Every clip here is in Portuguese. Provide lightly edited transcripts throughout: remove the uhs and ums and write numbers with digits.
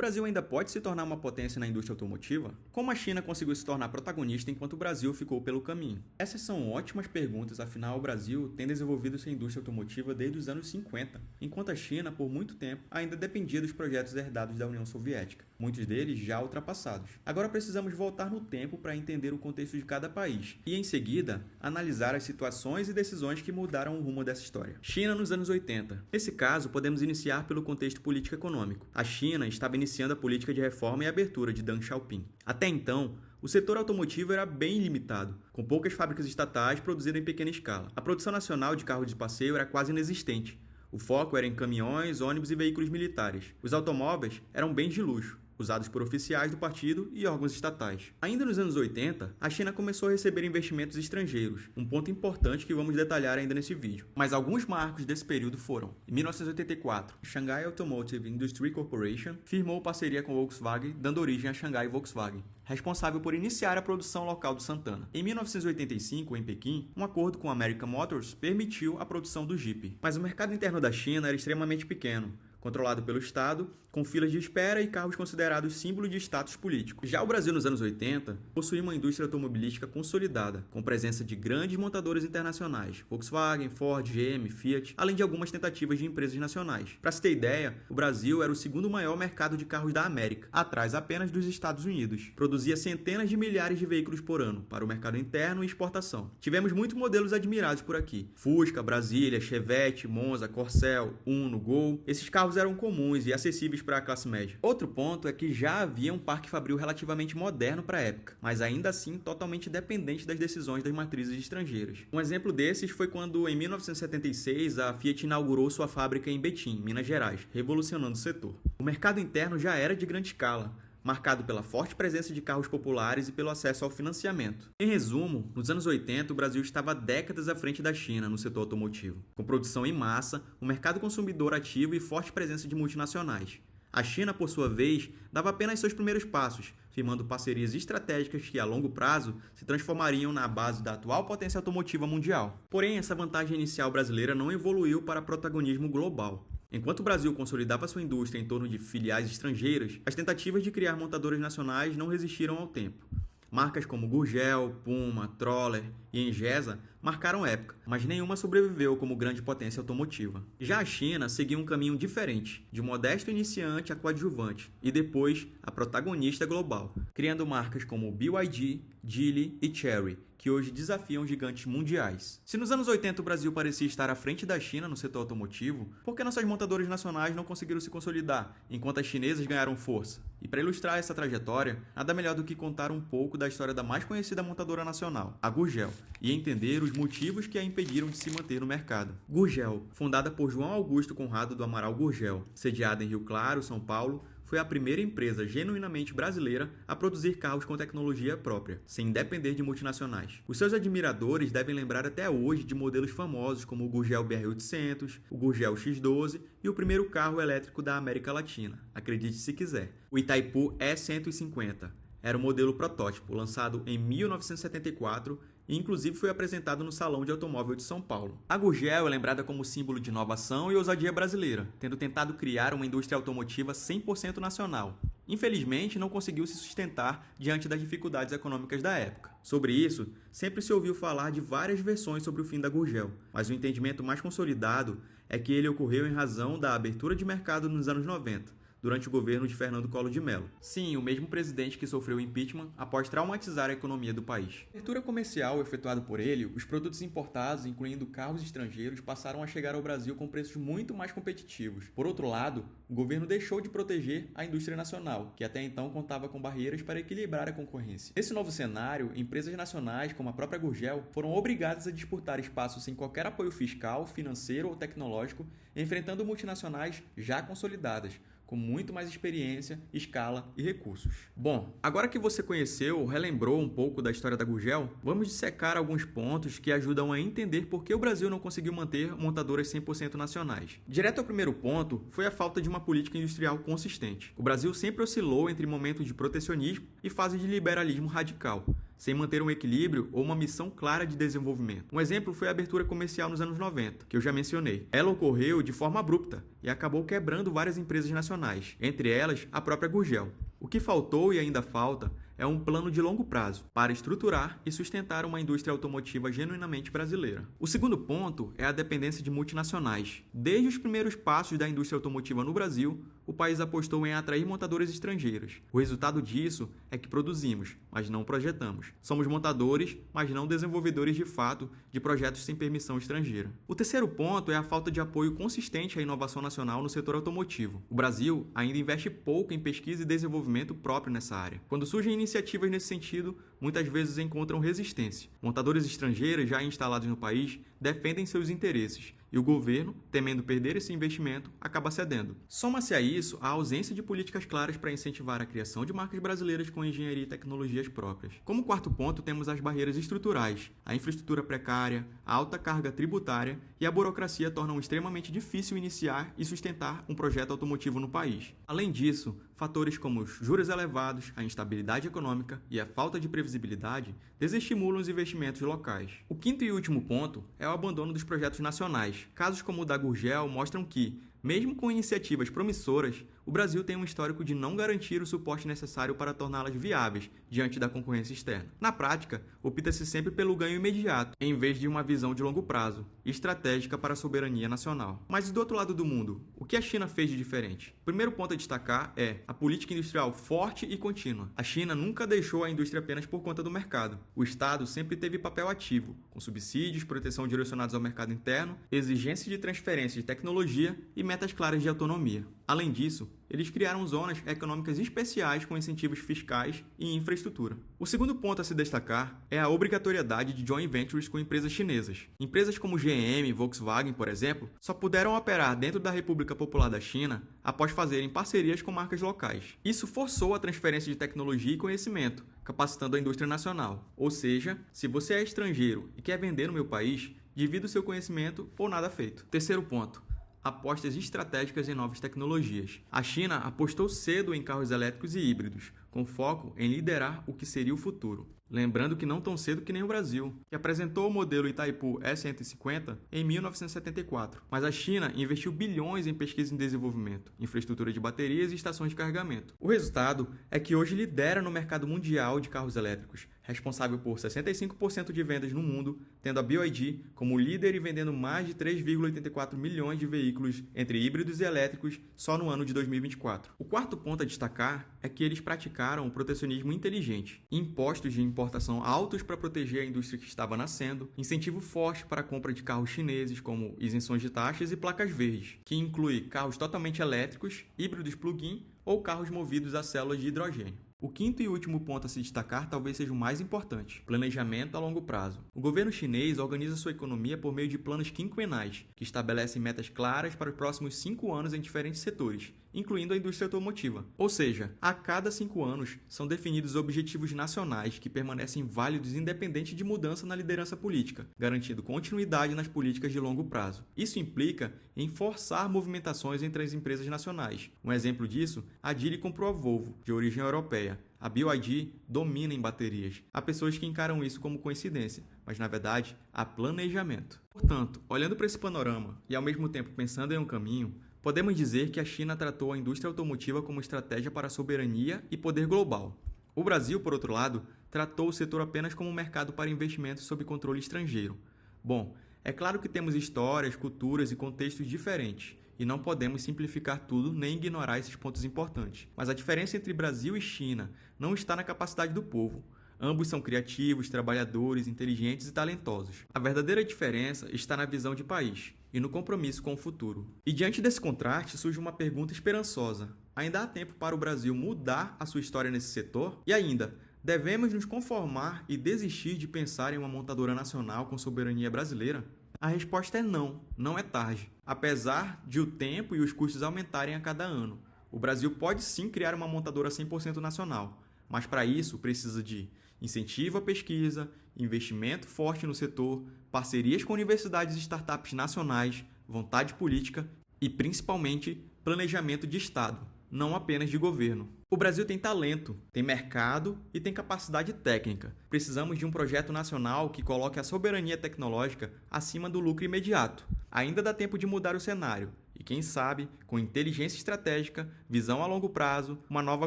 Brasil ainda pode se tornar uma potência na indústria automotiva? Como a China conseguiu se tornar protagonista enquanto o Brasil ficou pelo caminho? Essas são ótimas perguntas, afinal o Brasil tem desenvolvido sua indústria automotiva desde os anos 50, enquanto a China, por muito tempo, ainda dependia dos projetos herdados da União Soviética, muitos deles já ultrapassados. Agora precisamos voltar no tempo para entender o contexto de cada país e, em seguida, analisar as situações e decisões que mudaram o rumo dessa história. China nos anos 80. Nesse caso, podemos iniciar pelo contexto político-econômico. A China estava iniciando a política de reforma e abertura de Deng Xiaoping. Até então, o setor automotivo era bem limitado, com poucas fábricas estatais produzindo em pequena escala. A produção nacional de carros de passeio era quase inexistente. O foco era em caminhões, ônibus e veículos militares. Os automóveis eram bens de luxo, usados por oficiais do partido e órgãos estatais. Ainda nos anos 80, a China começou a receber investimentos estrangeiros, um ponto importante que vamos detalhar ainda nesse vídeo. Mas alguns marcos desse período foram: em 1984, a Shanghai Automotive Industry Corporation firmou parceria com a Volkswagen, dando origem à Shanghai Volkswagen, responsável por iniciar a produção local do Santana. Em 1985, em Pequim, um acordo com a American Motors permitiu a produção do Jeep. Mas o mercado interno da China era extremamente pequeno, controlado pelo Estado, com filas de espera e carros considerados símbolo de status político. Já o Brasil, nos anos 80, possuía uma indústria automobilística consolidada, com presença de grandes montadoras internacionais, Volkswagen, Ford, GM, Fiat, além de algumas tentativas de empresas nacionais. Para se ter ideia, o Brasil era o segundo maior mercado de carros da América, atrás apenas dos Estados Unidos. Produzia centenas de milhares de veículos por ano, para o mercado interno e exportação. Tivemos muitos modelos admirados por aqui: Fusca, Brasília, Chevette, Monza, Corcel, Uno, Gol. Esses carros eram comuns e acessíveis para a classe média. Outro ponto é que já havia um parque fabril relativamente moderno para a época, mas ainda assim totalmente dependente das decisões das matrizes estrangeiras. Um exemplo desses foi quando, em 1976, a Fiat inaugurou sua fábrica em Betim, Minas Gerais, revolucionando o setor. O mercado interno já era de grande escala, marcado pela forte presença de carros populares e pelo acesso ao financiamento. Em resumo, nos anos 80, o Brasil estava décadas à frente da China no setor automotivo, com produção em massa, um mercado consumidor ativo e forte presença de multinacionais. A China, por sua vez, dava apenas seus primeiros passos, firmando parcerias estratégicas que, a longo prazo, se transformariam na base da atual potência automotiva mundial. Porém, essa vantagem inicial brasileira não evoluiu para protagonismo global. Enquanto o Brasil consolidava sua indústria em torno de filiais estrangeiras, as tentativas de criar montadoras nacionais não resistiram ao tempo. Marcas como Gurgel, Puma, Troller e Engesa marcaram época, mas nenhuma sobreviveu como grande potência automotiva. Já a China seguiu um caminho diferente, de modesto iniciante a coadjuvante, e depois a protagonista global, criando marcas como BYD, Geely e Chery, que hoje desafiam gigantes mundiais. Se nos anos 80 o Brasil parecia estar à frente da China no setor automotivo, por que nossas montadoras nacionais não conseguiram se consolidar, enquanto as chinesas ganharam força? E para ilustrar essa trajetória, nada melhor do que contar um pouco da história da mais conhecida montadora nacional, a Gurgel, e entender os motivos que a impediram de se manter no mercado. Gurgel, fundada por João Augusto Conrado do Amaral Gurgel, sediada em Rio Claro, São Paulo, foi a primeira empresa genuinamente brasileira a produzir carros com tecnologia própria, sem depender de multinacionais. Os seus admiradores devem lembrar até hoje de modelos famosos como o Gurgel BR-800, o Gurgel X12 e o primeiro carro elétrico da América Latina, acredite se quiser, o Itaipu E150. Era o modelo protótipo, lançado em 1974 e inclusive foi apresentado no Salão de Automóvel de São Paulo. A Gurgel é lembrada como símbolo de inovação e ousadia brasileira, tendo tentado criar uma indústria automotiva 100% nacional. Infelizmente, não conseguiu se sustentar diante das dificuldades econômicas da época. Sobre isso, sempre se ouviu falar de várias versões sobre o fim da Gurgel, mas o entendimento mais consolidado é que ele ocorreu em razão da abertura de mercado nos anos 90, durante o governo de Fernando Collor de Mello. Sim, o mesmo presidente que sofreu impeachment após traumatizar a economia do país. Na abertura comercial efetuada por ele, os produtos importados, incluindo carros estrangeiros, passaram a chegar ao Brasil com preços muito mais competitivos. Por outro lado, o governo deixou de proteger a indústria nacional, que até então contava com barreiras para equilibrar a concorrência. Nesse novo cenário, empresas nacionais, como a própria Gurgel, foram obrigadas a disputar espaços sem qualquer apoio fiscal, financeiro ou tecnológico, enfrentando multinacionais já consolidadas, com muito mais experiência, escala e recursos. Bom, agora que você conheceu ou relembrou um pouco da história da Gurgel, vamos dissecar alguns pontos que ajudam a entender por que o Brasil não conseguiu manter montadoras 100% nacionais. Direto ao primeiro ponto, foi a falta de uma política industrial consistente. O Brasil sempre oscilou entre momentos de protecionismo e fases de liberalismo radical, sem manter um equilíbrio ou uma missão clara de desenvolvimento. Um exemplo foi a abertura comercial nos anos 90, que eu já mencionei. Ela ocorreu de forma abrupta e acabou quebrando várias empresas nacionais, entre elas a própria Gurgel. O que faltou e ainda falta é um plano de longo prazo para estruturar e sustentar uma indústria automotiva genuinamente brasileira. O segundo ponto é a dependência de multinacionais. Desde os primeiros passos da indústria automotiva no Brasil, o país apostou em atrair montadoras estrangeiras. O resultado disso é que produzimos, mas não projetamos. Somos montadores, mas não desenvolvedores de fato de projetos sem permissão estrangeira. O terceiro ponto é a falta de apoio consistente à inovação nacional no setor automotivo. O Brasil ainda investe pouco em pesquisa e desenvolvimento próprio nessa área. Quando surgem iniciativas nesse sentido, muitas vezes encontram resistência. Montadores estrangeiras já instalados no país defendem seus interesses e o governo, temendo perder esse investimento, acaba cedendo. Soma-se a isso a ausência de políticas claras para incentivar a criação de marcas brasileiras com engenharia e tecnologias próprias. Como quarto ponto, temos as barreiras estruturais. A infraestrutura precária, a alta carga tributária e a burocracia tornam extremamente difícil iniciar e sustentar um projeto automotivo no país. Além disso, fatores como os juros elevados, a instabilidade econômica e a falta de previsibilidade desestimulam os investimentos locais. O quinto e último ponto é o abandono dos projetos nacionais. Casos como o da Gurgel mostram que, mesmo com iniciativas promissoras, o Brasil tem um histórico de não garantir o suporte necessário para torná-las viáveis diante da concorrência externa. Na prática, opta-se sempre pelo ganho imediato, em vez de uma visão de longo prazo, estratégica para a soberania nacional. Mas e do outro lado do mundo, o que a China fez de diferente? O primeiro ponto a destacar é a política industrial forte e contínua. A China nunca deixou a indústria apenas por conta do mercado. O Estado sempre teve papel ativo, com subsídios, proteção direcionados ao mercado interno, exigência de transferência de tecnologia e metas claras de autonomia. Além disso, eles criaram zonas econômicas especiais com incentivos fiscais e infraestrutura. O segundo ponto a se destacar é a obrigatoriedade de joint ventures com empresas chinesas. Empresas como GM e Volkswagen, por exemplo, só puderam operar dentro da República Popular da China após fazerem parcerias com marcas locais. Isso forçou a transferência de tecnologia e conhecimento, capacitando a indústria nacional. Ou seja, se você é estrangeiro e quer vender no meu país, divida o seu conhecimento ou nada feito. Terceiro ponto. Apostas estratégicas em novas tecnologias. A China apostou cedo em carros elétricos e híbridos, com foco em liderar o que seria o futuro. Lembrando que não tão cedo que nem o Brasil, que apresentou o modelo Itaipu E150 em 1974. Mas a China investiu bilhões em pesquisa e desenvolvimento, infraestrutura de baterias e estações de carregamento. O resultado é que hoje lidera no mercado mundial de carros elétricos, responsável por 65% de vendas no mundo, tendo a BYD como líder e vendendo mais de 3,84 milhões de veículos entre híbridos e elétricos só no ano de 2024. O quarto ponto a destacar é que eles praticaram o protecionismo inteligente, impostos de importação altos para proteger a indústria que estava nascendo, incentivo forte para a compra de carros chineses como isenções de taxas e placas verdes, que inclui carros totalmente elétricos, híbridos plug-in ou carros movidos a células de hidrogênio. O quinto e último ponto a se destacar talvez seja o mais importante: planejamento a longo prazo. O governo chinês organiza sua economia por meio de planos quinquenais, que estabelecem metas claras para os próximos 5 anos em diferentes setores, incluindo a indústria automotiva. Ou seja, a cada 5 anos são definidos objetivos nacionais que permanecem válidos independente de mudança na liderança política, garantindo continuidade nas políticas de longo prazo. Isso implica em forçar movimentações entre as empresas nacionais. Um exemplo disso, a Geely comprou a Volvo, de origem europeia. A BYD domina em baterias. Há pessoas que encaram isso como coincidência, mas na verdade há planejamento. Portanto, olhando para esse panorama e ao mesmo tempo pensando em um caminho, podemos dizer que a China tratou a indústria automotiva como estratégia para a soberania e poder global. O Brasil, por outro lado, tratou o setor apenas como um mercado para investimentos sob controle estrangeiro. Bom, é claro que temos histórias, culturas e contextos diferentes, e não podemos simplificar tudo nem ignorar esses pontos importantes. Mas a diferença entre Brasil e China não está na capacidade do povo. Ambos são criativos, trabalhadores, inteligentes e talentosos. A verdadeira diferença está na visão de país e no compromisso com o futuro. E diante desse contraste surge uma pergunta esperançosa. Ainda há tempo para o Brasil mudar a sua história nesse setor? E ainda, devemos nos conformar e desistir de pensar em uma montadora nacional com soberania brasileira? A resposta é não, não é tarde. Apesar de o tempo e os custos aumentarem a cada ano, o Brasil pode sim criar uma montadora 100% nacional, mas para isso precisa de incentivo à pesquisa, investimento forte no setor, parcerias com universidades e startups nacionais, vontade política e, principalmente, planejamento de Estado, não apenas de governo. O Brasil tem talento, tem mercado e tem capacidade técnica. Precisamos de um projeto nacional que coloque a soberania tecnológica acima do lucro imediato. Ainda dá tempo de mudar o cenário. E quem sabe, com inteligência estratégica, visão a longo prazo, uma nova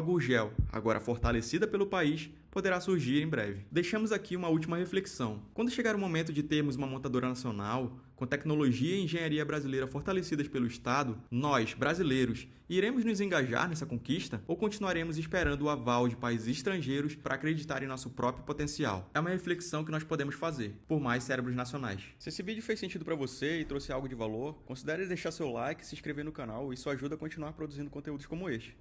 Gurgel, agora fortalecida pelo país, poderá surgir em breve. Deixamos aqui uma última reflexão. Quando chegar o momento de termos uma montadora nacional, com tecnologia e engenharia brasileira fortalecidas pelo Estado, nós, brasileiros, iremos nos engajar nessa conquista ou continuaremos esperando o aval de países estrangeiros para acreditar em nosso próprio potencial? É uma reflexão que nós podemos fazer, por mais cérebros nacionais. Se esse vídeo fez sentido para você e trouxe algo de valor, considere deixar seu like e se inscrever no canal, isso ajuda a continuar produzindo conteúdos como este.